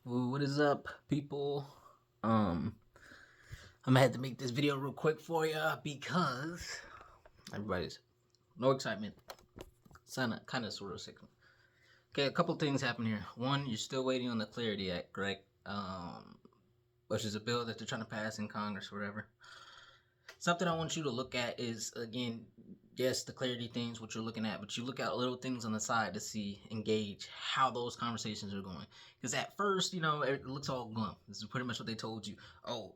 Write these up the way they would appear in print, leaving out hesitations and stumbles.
Ooh, what is up, people? Um, I'm gonna have to make this video real quick for you because everybody's no excitement, kind of, sort of sick. Okay, a couple things happen here. One, you're still waiting on the Clarity Act, correct? Which is a bill that they're trying to pass in Congress, or whatever. Something I want you to look at is, again, yes, the clarity things, what you're looking at, but you look at little things on the side to see, engage how those conversations are going. Because at first, it looks all glum. This is pretty much what they told you. Oh,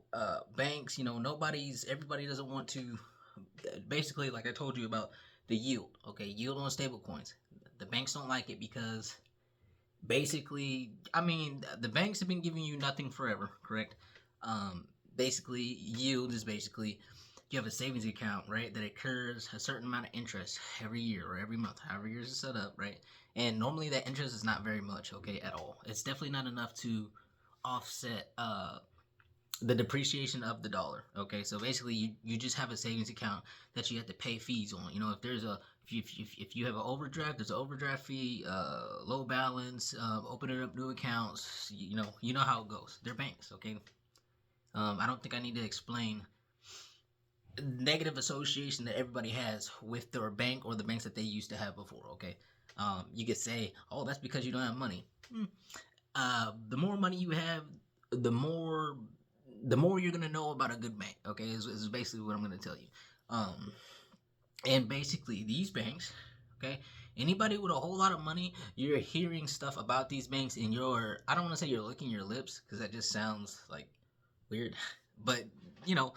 banks, everybody doesn't want to, basically, like I told you about the yield, okay, yield on stable coins. The banks don't like it because basically, the banks have been giving you nothing forever, correct? Basically, yield is basically you have a savings account, right, that occurs a certain amount of interest every year or every month, however yours is set up, right? And normally that interest is not very much, okay, at all. It's definitely not enough to offset the depreciation of the dollar. Okay, so basically, you just have a savings account that you have to pay fees on. If there's a if you have an overdraft, there's an overdraft fee, low balance, opening up new accounts. You know how it goes. They're banks. Okay, I don't think I need to explain negative association that everybody has with their bank or the banks that they used to have before. Okay, you could say, oh, that's because you don't have money. The more money you have, the more you're gonna know about a good bank. Okay, is basically what I'm gonna tell you. Um, and basically these banks, okay, anybody with a whole lot of money, you're hearing stuff about these banks, and I don't want to say you're licking your lips because that just sounds like weird, but you know,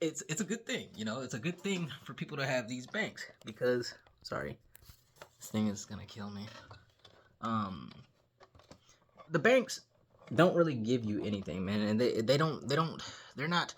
it's a good thing. It's a good thing for people to have these banks because, sorry, this thing is gonna kill me. Um, the banks don't really give you anything, man, and they're not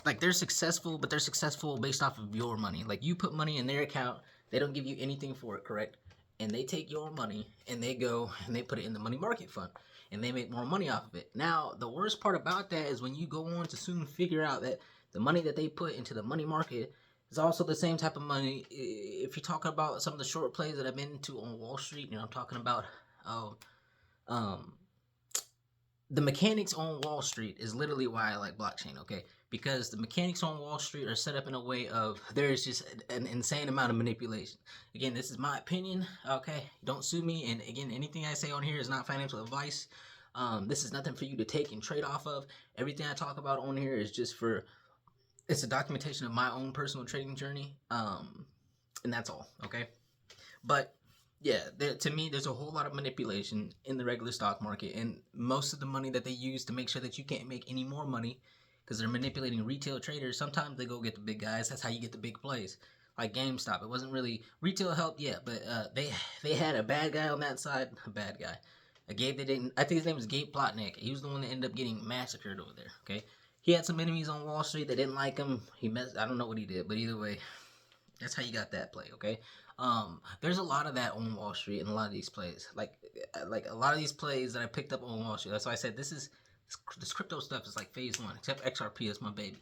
like they're successful, but they're successful based off of your money. Like you put money in their account, they don't give you anything for it, correct? And they take your money and they go and they put it in the money market fund and they make more money off of it. Now, the worst part about that is when you go on to soon figure out that the money that they put into the money market is also the same type of money. If you're talking about some of the short plays that I've been into on Wall Street, I'm talking about um, um, the mechanics on Wall Street is literally why I like blockchain, okay? Because the mechanics on Wall Street are set up in a way of there's just an insane amount of manipulation. Again, this is my opinion, okay? Don't sue me. And again, anything I say on here is not financial advice. This is nothing for you to take and trade off of. Everything I talk about on here is just it's a documentation of my own personal trading journey. And that's all, okay? But yeah, to me, there's a whole lot of manipulation in the regular stock market, and most of the money that they use to make sure that you can't make any more money, because they're manipulating retail traders. Sometimes they go get the big guys. That's how you get the big plays. Like GameStop, it wasn't really retail help yet, but they had a bad guy on that side. A bad guy. A Gabe that didn't. I think his name was Gabe Plotnick. He was the one that ended up getting massacred over there. Okay, he had some enemies on Wall Street that didn't like him. He messed. I don't know what he did, but either way, that's how you got that play, okay? There's a lot of that on Wall Street and a lot of these plays, like a lot of these plays that I picked up on Wall Street. That's why I said this crypto stuff is like phase one, except XRP is my baby.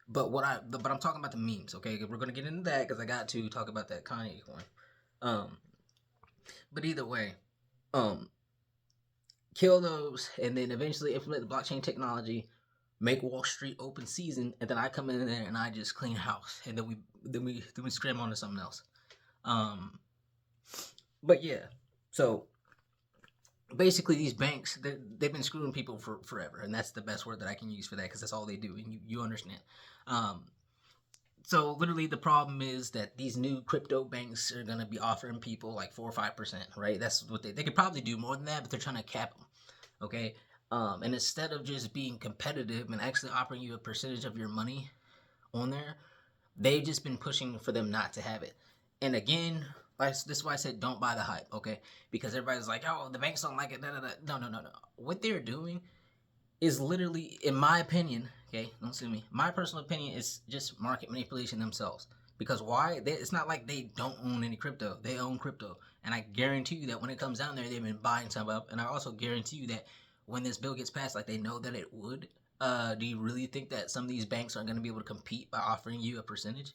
But I'm talking about the memes, okay? We're gonna get into that because I got to talk about that Kanye coin. Um, but either way, um, kill those and then eventually implement the blockchain technology, make Wall Street open season, and then I come in there and I just clean house, and then we scram onto something else. Um, but yeah, so basically these banks they've been screwing people for forever, and that's the best word that I can use for that because that's all they do, and you understand. Um, so literally the problem is that these new crypto banks are gonna be offering people like 4 or 5%, right? That's what they could probably do more than that, but they're trying to cap them. Okay. And instead of just being competitive and actually offering you a percentage of your money on there, they've just been pushing for them not to have it. And again, this is why I said don't buy the hype, okay? Because everybody's like, oh, the banks don't like it. Da, da, da. No, no, no, no. What they're doing is literally, in my opinion, okay, don't sue me. My personal opinion is just market manipulation themselves. Because why? It's not like they don't own any crypto. They own crypto. And I guarantee you that when it comes down there, they've been buying some up. And I also guarantee you that when this bill gets passed, like they know that it would, do you really think that some of these banks aren't going to be able to compete by offering you a percentage?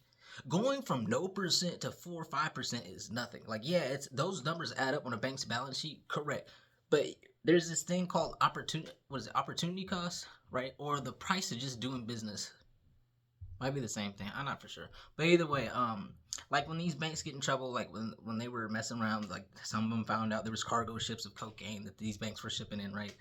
Going from no percent to 4 or 5% is nothing. Like, yeah, it's those numbers add up on a bank's balance sheet, correct. But there's this thing called opportunity. What is it? Opportunity cost, right? Or the price of just doing business. Might be the same thing. I'm not for sure. But either way, like when these banks get in trouble, like when they were messing around, like some of them found out there was cargo ships of cocaine that these banks were shipping in, right?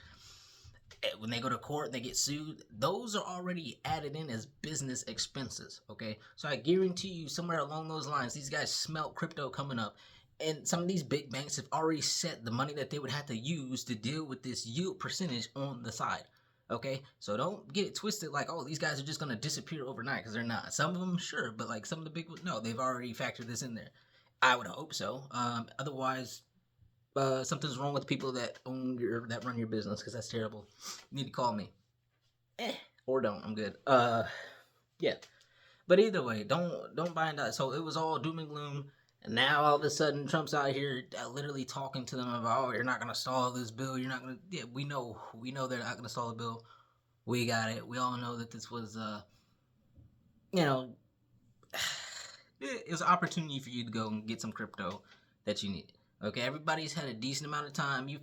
When they go to court, they get sued. Those are already added in as business expenses. Okay, so I guarantee you, somewhere along those lines, these guys smelt crypto coming up, and some of these big banks have already set the money that they would have to use to deal with this yield percentage on the side. Okay, so don't get it twisted like, oh, these guys are just gonna disappear overnight, because they're not. Some of them, sure, but like some of the big ones, no, they've already factored this in there. I would hope so. Otherwise, something's wrong with the people that run your business, because that's terrible. You need to call me. Or don't. I'm good. Yeah. But either way, don't buy into that. So it was all doom and gloom. And now all of a sudden Trump's out here literally talking to them about, oh, you're not gonna stall this bill. You're not gonna. Yeah, we know they're not gonna stall the bill. We got it. We all know that this was you know, it was an opportunity for you to go and get some crypto that you needed. Okay, everybody's had a decent amount of time. You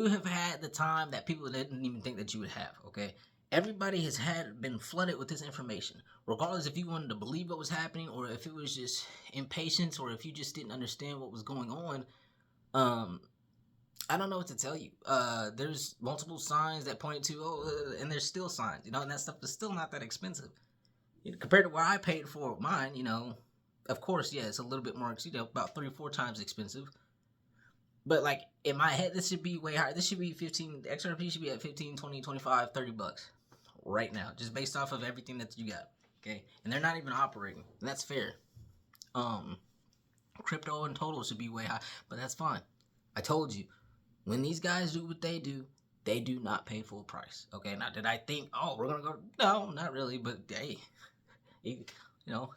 have had the time that people didn't even think that you would have. Okay, everybody has been flooded with this information, regardless if you wanted to believe what was happening or if it was just impatience or if you just didn't understand what was going on. I don't know what to tell you. There's multiple signs that point to and there's still signs, and that stuff is still not that expensive compared to where I paid for mine. Of course, yeah, it's a little bit more, about 3 or 4 times expensive. But like in my head, this should be way higher. This should be 15. The XRP should be at 15, 20, 25, $30 right now, just based off of everything that you got. Okay, and they're not even operating, and that's fair. Um, Crypto in total should be way high, but that's fine. I told you, when these guys do what they do not pay full price. Okay, now did I think, oh, we're gonna go? No, not really. But hey, you know,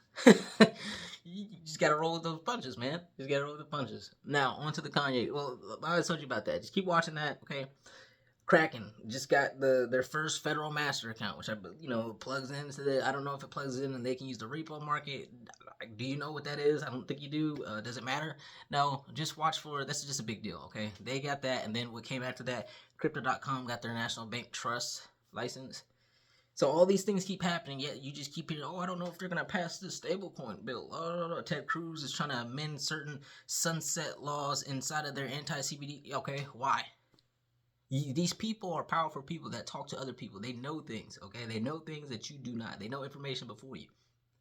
you just gotta roll with those punches, man. You just gotta roll with the punches. Now, on to the Kanye. Well, I already told you about that. Just keep watching that, okay? Kraken just got their first federal master account, which plugs into the. I don't know if it plugs in and they can use the repo market. Do you know what that is? I don't think you do. Does it matter? No, just watch for it. That's just a big deal, okay? They got that, and then what came after that? Crypto.com got their national bank trust license. So all these things keep happening, yet you just keep hearing, oh, I don't know if they're going to pass this stablecoin bill. Oh, Ted Cruz is trying to amend certain sunset laws inside of their anti-CBD. Okay, why? These people are powerful people that talk to other people. They know things, okay? They know things that you do not. They know information before you.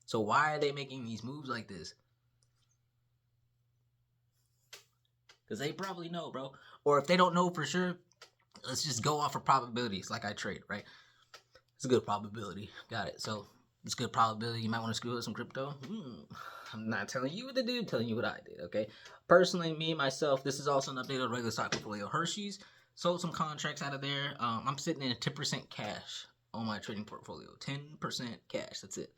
So why are they making these moves like this? Because they probably know, bro. Or if they don't know for sure, let's just go off of probabilities like I trade, right? It's a good probability. Got it. So it's a good probability you might want to screw up some crypto. I'm not telling you what to do, I'm telling you what I did, okay? Personally, me, myself, this is also an update on regular stock portfolio. Hershey's sold some contracts out of there. I'm sitting in 10% cash on my trading portfolio. 10% cash. That's it.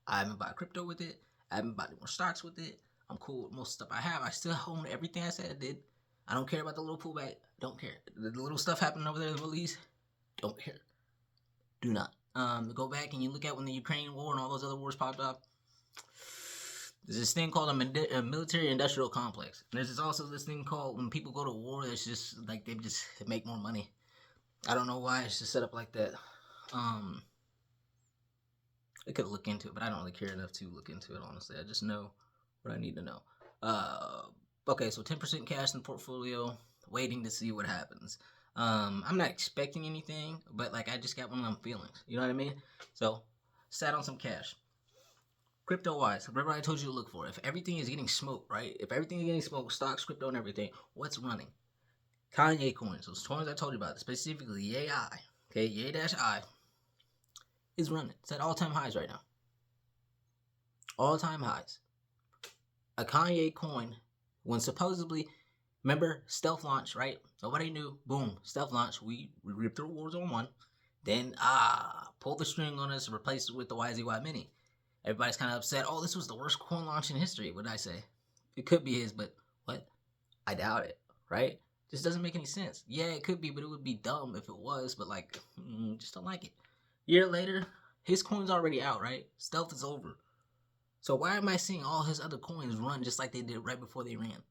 I haven't bought crypto with it. I haven't bought any more stocks with it. I'm cool with most stuff I have. I still own everything I said I did. I don't care about the little pullback. Don't care. The little stuff happening over there in the Middle East. Don't care. Do not. Go back and you look at when the Ukraine war and all those other wars popped up. There's this thing called a military industrial complex. And there's also this thing called when people go to war, it's just like they just make more money. I don't know why it's just set up like that. I could look into it, but I don't really care enough to look into it, honestly. I just know what I need to know. Okay, so 10% cash in the portfolio, waiting to see what happens. I'm not expecting anything, but like I just got one of them feelings. You know what I mean? So, sat on some cash. Crypto wise, remember I told you to look for. If everything is getting smoked, right? If everything is getting smoked, stocks, crypto, and everything, what's running? Kanye coins, those coins I told you about, specifically Yay-I, okay, Yay-I, is running. It's at all-time highs right now. All-time highs. A Kanye coin, when supposedly, remember, stealth launch, right? Nobody knew. Boom, stealth launch. We ripped the rewards on one. Then, pulled the string on us and replaced it with the YZY Mini. Everybody's kind of upset. Oh, this was the worst coin launch in history. What did I say? It could be his, but what? I doubt it, right? Just doesn't make any sense. Yeah, it could be, but it would be dumb if it was, but like, just don't like it. Year later, his coin's already out, right? Stealth is over. So why am I seeing all his other coins run just like they did right before they ran?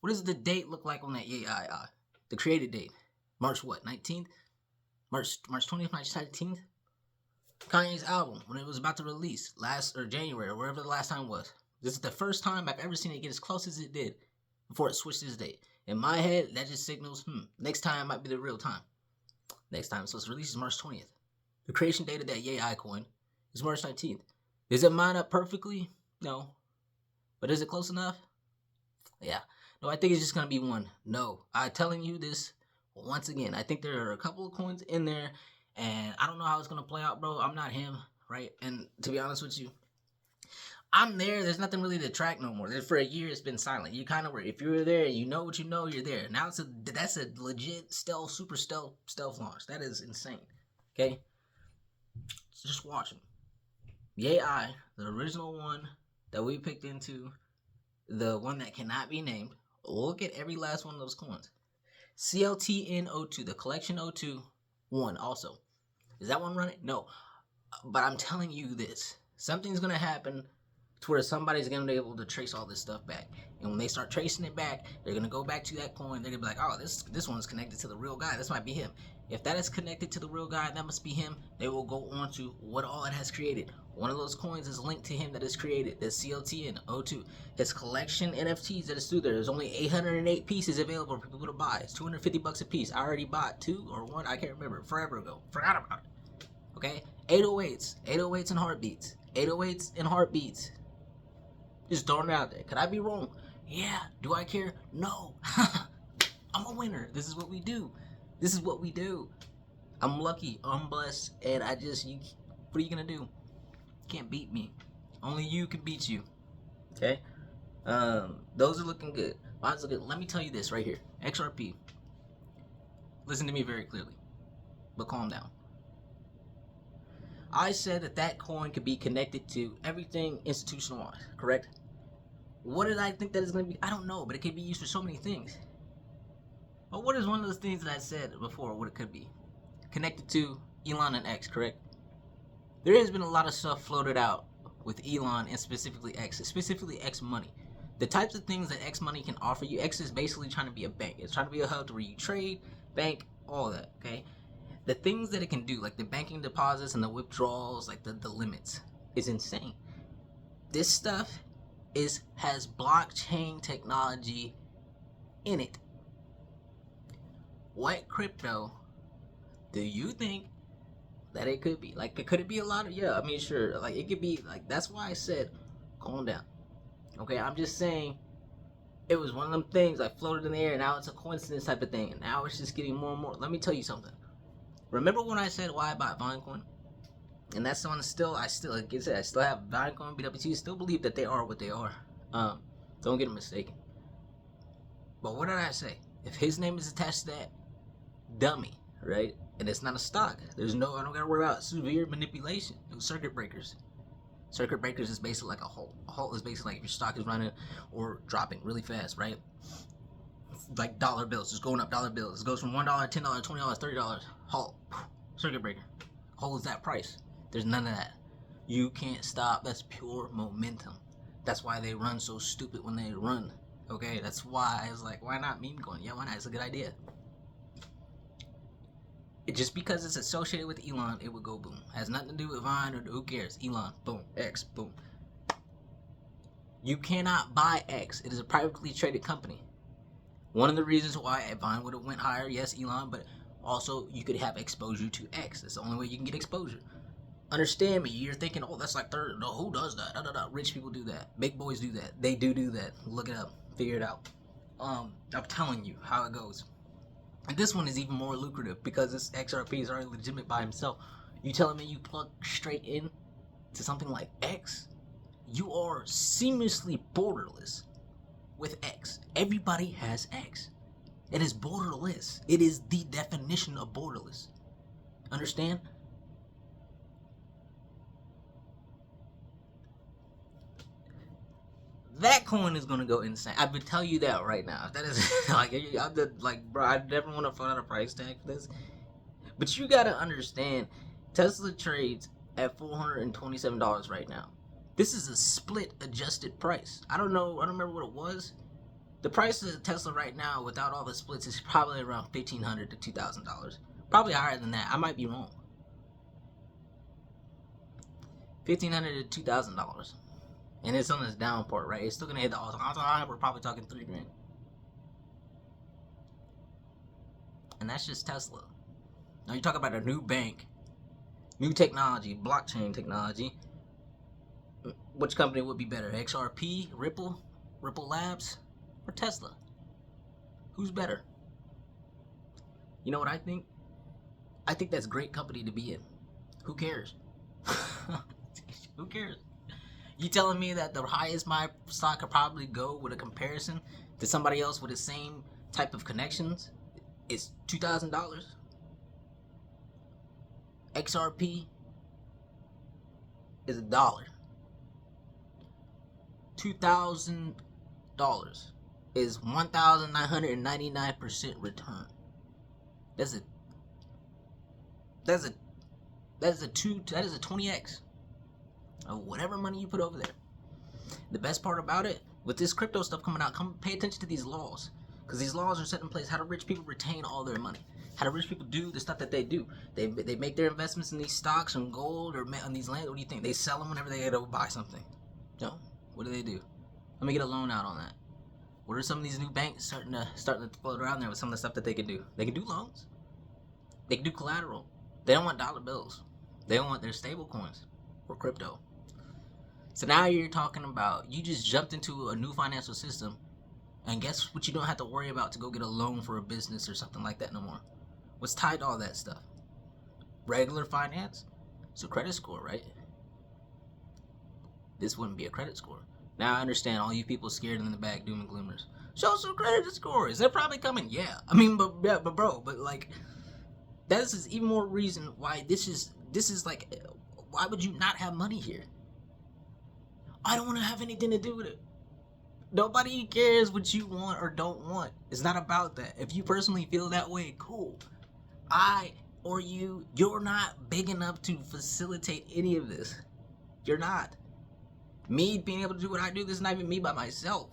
What does the date look like on that AI? The created date, March what? 19th? March 20th, March 19th. Kanye's album when it was about to release last or January or wherever the last time was. This is the first time I've ever seen it get as close as it did before it switched its date. In my head, that just signals, next time might be the real time. Next time it's supposed to release is March 20th. The creation date of that AI coin is March 19th. Does it line up perfectly? No. But is it close enough? Yeah. No, I think it's just going to be one. No. I'm telling you this once again. I think there are a couple of coins in there, and I don't know how it's going to play out, bro. I'm not him, right? And to be honest with you, I'm there. There's nothing really to track no more. For a year, it's been silent. You kind of were. If you were there, you know what you know. You're there. Now that's a legit stealth, super stealth launch. That is insane. Okay, so just watch them. The AI, the original one that we picked into, the one that cannot be named. Look at every last one of those coins. CLTN02, the collection 02 one also. Is that one running? No. But I'm telling you this. Something's going to happen to where somebody's going to be able to trace all this stuff back. And when they start tracing it back, they're going to go back to that coin. They're going to be like, oh, this one's connected to the real guy. This might be him. If that is connected to the real guy, that must be him. They will go on to what all it has created. One of those coins is linked to him that is created. The CLTN02. His collection NFTs that is through there. There's only 808 pieces available for people to buy. It's $250 a piece. I already bought 2 or 1. I can't remember. Forever ago. Forgot about it. Okay? 808s. 808s and heartbeats. 808s and heartbeats. Just throwing it out there. Could I be wrong? Yeah. Do I care? No. I'm a winner. This is what we do. This is what we do. I'm lucky. I'm blessed. And what are you going to do? You can't beat me. Only you can beat you. Okay? Those are looking good. Mine's looking good. Let me tell you this right here. XRP. Listen to me very clearly. But calm down. I said that coin could be connected to everything institutionalized, correct? What did I think that is going to be? I don't know, but it could be used for so many things. But what is one of those things that I said before what it could be? Connected to Elon and X, correct? There has been a lot of stuff floated out with Elon and specifically X money. The types of things that X money can offer you, X is basically trying to be a bank. It's trying to be a hub to where you trade, bank, all that, okay? The things that it can do, like the banking deposits and the withdrawals, like the limits, is insane. This stuff has blockchain technology in it. What crypto do you think that it could be? Like, could it be a lot of, yeah, I mean, sure. Like, it could be, like, that's why I said, calm down. Okay, I'm just saying, it was one of them things I floated in the air, and now it's a coincidence type of thing, and now it's just getting more and more. Let me tell you something. Remember when I said why I bought Vinecoin? And that's the one I still have Vinecoin, BWT, still believe that they are what they are. Don't get it mistaken. But what did I say? If his name is attached to that, dummy, right? And it's not a stock. I don't gotta worry about severe manipulation. No circuit breakers. Circuit breakers is basically like a halt. A halt is basically like if your stock is running or dropping really fast, right? Like dollar bills, just going up dollar bills. It goes from $1, $10, $20, $30. Halt. Circuit breaker. Holds that price. There's none of that. You can't stop. That's pure momentum. That's why they run so stupid when they run. Okay, that's why I was like, why not meme coin? Yeah, why not? It's a good idea. Just because it's associated with Elon, it would go boom. Has nothing to do with Vine or who cares? Elon, boom. X, boom. You cannot buy X. It is a privately traded company. One of the reasons why Vine would have went higher, yes, Elon, but also you could have exposure to X. That's the only way you can get exposure. Understand me. You're thinking, oh, that's like third. No, who does that? Rich people do that. Big boys do that. They do that. Look it up. Figure it out. I'm telling you how it goes. And this one is even more lucrative because this XRP is already legitimate by himself. You telling me you plug straight in to something like X? You are seamlessly borderless with X. Everybody has X. It is borderless. It is the definition of borderless. Understand? That coin is gonna go insane. I would tell you that right now. That is bro. I never want to find out a price tag for this. But you gotta understand, Tesla trades at $427 right now. This is a split adjusted price. I don't know. I don't remember what it was. The price of Tesla right now, without all the splits, is probably around $1,500 to $2,000. Probably higher than that. I might be wrong. $1,500 to $2,000, and it's on this down part, right? It's still gonna hit the all-time high. We're probably talking $3,000, and that's just Tesla. Now you talk about a new bank, new technology, blockchain technology. Which company would be better? XRP, Ripple Labs, or Tesla? Who's better? You know what I think? I think that's a great company to be in. Who cares? Who cares? You telling me that the highest my stock could probably go with a comparison to somebody else with the same type of connections is $2,000? XRP is $1. $2,000 is 1,999% return. That is a 20x of whatever money you put over there. The best part about it, with this crypto stuff coming out, pay attention to these laws, because these laws are set in place. How do rich people retain all their money? How do rich people do the stuff that they do? They make their investments in these stocks and gold or on these lands. What do you think? They sell them whenever they go buy something. No. What do? Let me get a loan out on that. What are some of these new banks starting to float around there with some of the stuff that they can do? They can do loans. They can do collateral. They don't want dollar bills. They don't want their stable coins or crypto. So now you're talking about, you just jumped into a new financial system, and guess what you don't have to worry about to go get a loan for a business or something like that no more? What's tied to all that stuff? Regular finance? It's a credit score, right? This wouldn't be a credit score. Now I understand all you people scared in the back, doom and gloomers. Show some credit scores. They're probably coming. Yeah. I mean, but bro, like, that is even more reason why this is like, why would you not have money here? I don't want to have anything to do with it. Nobody cares what you want or don't want. It's not about that. If you personally feel that way, cool. You're not big enough to facilitate any of this. You're not. Me being able to do what I do, this is not even me by myself.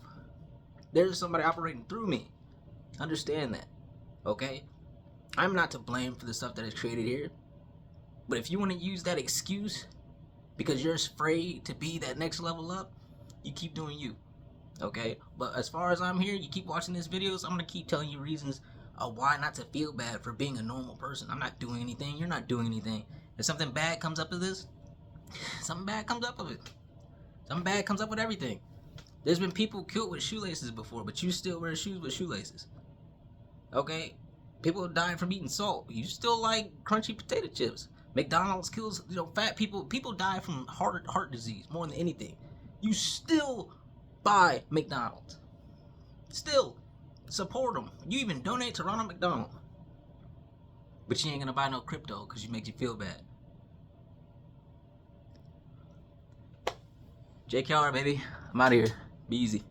There's somebody operating through me. Understand that, okay? I'm not to blame for the stuff that is created here. But if you want to use that excuse because you're afraid to be that next level up, you keep doing you, okay? But as far as I'm here, you keep watching these videos, I'm going to keep telling you reasons why not to feel bad for being a normal person. I'm not doing anything. You're not doing anything. If something bad comes up of this, something bad comes up of it. Something bad comes up with everything. There's been people killed with shoelaces before, but you still wear shoes with shoelaces. Okay? People dying from eating salt. You still like crunchy potato chips. McDonald's kills, fat people. People die from heart disease more than anything. You still buy McDonald's. Still support them. You even donate to Ronald McDonald. But you ain't gonna buy no crypto because you make you feel bad. J.K.R, baby. I'm out of here. Be easy.